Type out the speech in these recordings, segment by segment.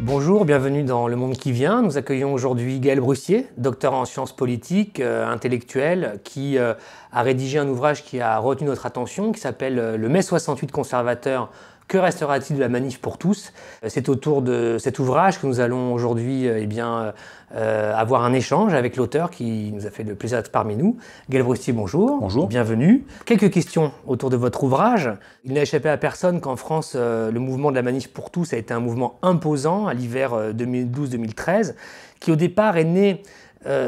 Bonjour, bienvenue dans Le Monde qui vient. Nous accueillons aujourd'hui Gaël Brussier, docteur en sciences politiques, intellectuel, qui a rédigé un ouvrage qui a retenu notre attention, qui s'appelle « Le mai 68 conservateur, que restera-t-il de la manif pour tous ?» C'est autour de cet ouvrage que nous allons aujourd'hui avoir un échange avec l'auteur qui nous a fait le plaisir d'être parmi nous. Gaël Brussier, bonjour. Bonjour. Bienvenue. Quelques questions autour de votre ouvrage. Il n'a échappé à personne qu'en France, le mouvement de la manif pour tous a été un mouvement imposant à l'hiver 2012-2013, qui au départ est né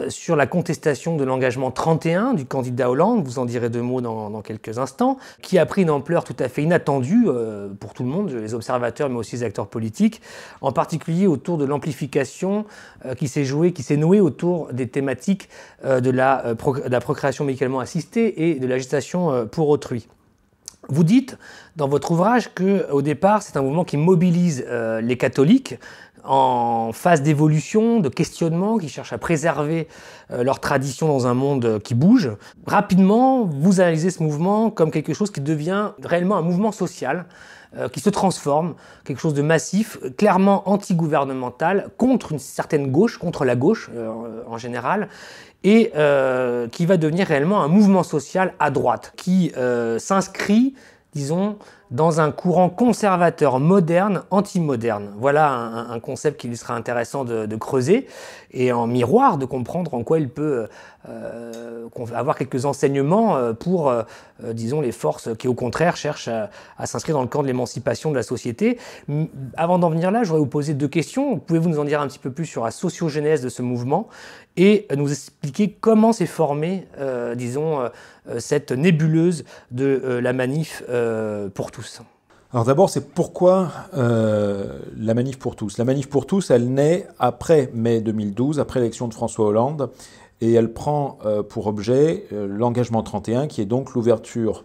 sur la contestation de l'engagement 31 du candidat Hollande, vous en direz deux mots dans quelques instants, qui a pris une ampleur tout à fait inattendue pour tout le monde, les observateurs mais aussi les acteurs politiques, en particulier autour de l'amplification qui s'est nouée autour des thématiques de la procréation médicalement assistée et de la gestation pour autrui. Vous dites dans votre ouvrage qu'au départ, c'est un mouvement qui mobilise les catholiques en phase d'évolution, de questionnement, qui cherchent à préserver leur tradition dans un monde qui bouge. Rapidement, vous analysez ce mouvement comme quelque chose qui devient réellement un mouvement social, qui se transforme, quelque chose de massif, clairement anti-gouvernemental, contre une certaine gauche, contre la gauche en général, et qui va devenir réellement un mouvement social à droite, qui s'inscrit, disons, dans un courant conservateur moderne, anti-moderne. Voilà un concept qu'il sera intéressant de creuser et en miroir de comprendre en quoi il peut avoir quelques enseignements pour, disons, les forces qui au contraire cherchent à s'inscrire dans le camp de l'émancipation de la société. Avant d'en venir là, je voudrais vous poser deux questions. Pouvez-vous nous en dire un petit peu plus sur la sociogénèse de ce mouvement et nous expliquer comment s'est formée, disons, cette nébuleuse de la manif pour tous? Alors d'abord, c'est pourquoi la manif pour tous. La manif pour tous, elle naît après mai 2012, après l'élection de François Hollande, et elle prend pour objet l'engagement 31, qui est donc l'ouverture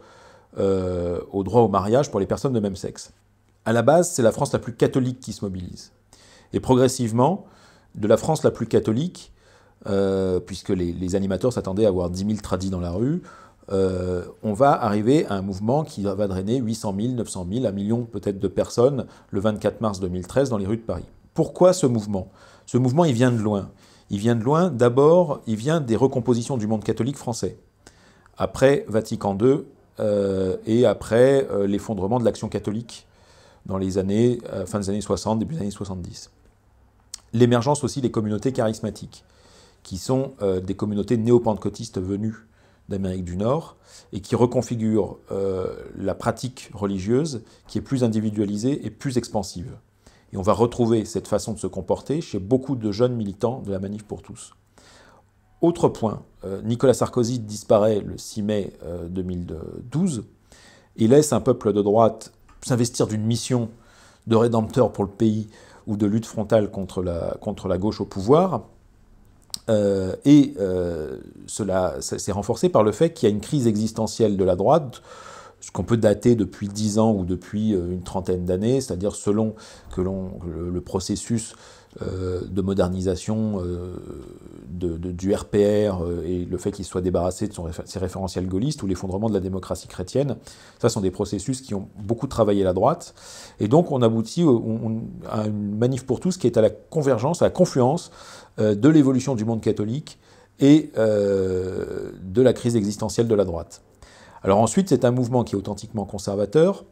au droit au mariage pour les personnes de même sexe. À la base, c'est la France la plus catholique qui se mobilise. Et progressivement, de la France la plus catholique, puisque les animateurs s'attendaient à avoir 10 000 tradis dans la rue, on va arriver à un mouvement qui va drainer 800 000, 900 000, 1 million peut-être de personnes le 24 mars 2013 dans les rues de Paris. Pourquoi ce mouvement? Ce mouvement, il vient de loin. Il vient de loin, d'abord, il vient des recompositions du monde catholique français. Après Vatican II et après l'effondrement de l'action catholique dans les années, fin des années 60, début des années 70. L'émergence aussi des communautés charismatiques, qui sont des communautés néo-pentecôtistes venues d'Amérique du Nord et qui reconfigurent la pratique religieuse qui est plus individualisée et plus expansive. Et on va retrouver cette façon de se comporter chez beaucoup de jeunes militants de la manif pour tous. Autre point, Nicolas Sarkozy disparaît le 6 mai 2012 et laisse un peuple de droite s'investir d'une mission de rédempteur pour le pays ou de lutte frontale contre la gauche au pouvoir. Cela s'est renforcé par le fait qu'il y a une crise existentielle de la droite, ce qu'on peut dater depuis 10 ans ou depuis une trentaine d'années, c'est-à-dire selon que le processus de modernisation du RPR et le fait qu'il soit débarrassé de ses référentiels gaullistes ou l'effondrement de la démocratie chrétienne, ça sont des processus qui ont beaucoup travaillé la droite. Et donc on aboutit à une manif pour tous qui est à la convergence, à la confluence de l'évolution du monde catholique et de la crise existentielle de la droite. Alors ensuite, c'est un mouvement qui est authentiquement conservateur.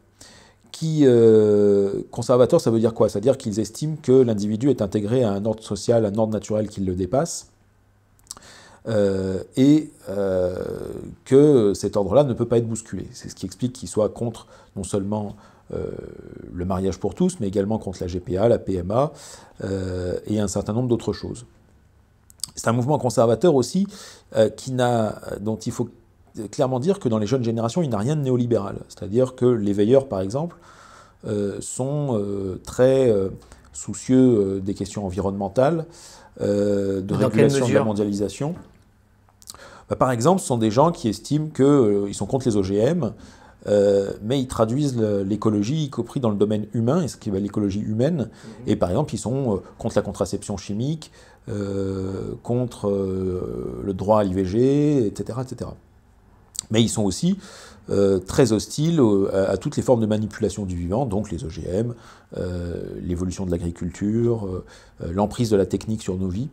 Conservateur, ça veut dire quoi? Ça veut dire qu'ils estiment que l'individu est intégré à un ordre social, un ordre naturel qui le dépasse, et que cet ordre-là ne peut pas être bousculé. C'est ce qui explique qu'ils soient contre non seulement le mariage pour tous, mais également contre la GPA, la PMA, et un certain nombre d'autres choses. C'est un mouvement conservateur aussi dont il faut clairement dire que dans les jeunes générations, il n'a rien de néolibéral. C'est-à-dire que les veilleurs, par exemple, sont très soucieux des questions environnementales, de régulation de la mondialisation. Par exemple, ce sont des gens qui estiment qu'ils sont contre les OGM, mais ils traduisent l'écologie, y compris dans le domaine humain, et ce qui va l'écologie humaine. Et par exemple, ils sont contre la contraception chimique, contre le droit à l'IVG, etc., etc. Mais ils sont aussi très hostiles à toutes les formes de manipulation du vivant, donc les OGM, l'évolution de l'agriculture, l'emprise de la technique sur nos vies.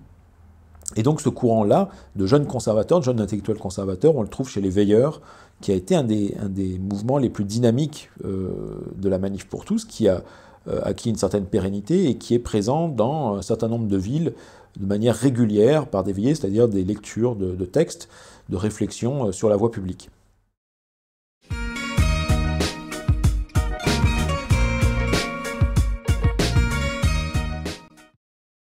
Et donc ce courant-là, de jeunes conservateurs, de jeunes intellectuels conservateurs, on le trouve chez les Veilleurs, qui a été un des mouvements les plus dynamiques de la Manif pour tous, qui a acquis une certaine pérennité et qui est présent dans un certain nombre de villes de manière régulière par des veillées, c'est-à-dire des lectures de textes, de réflexions sur la voie publique.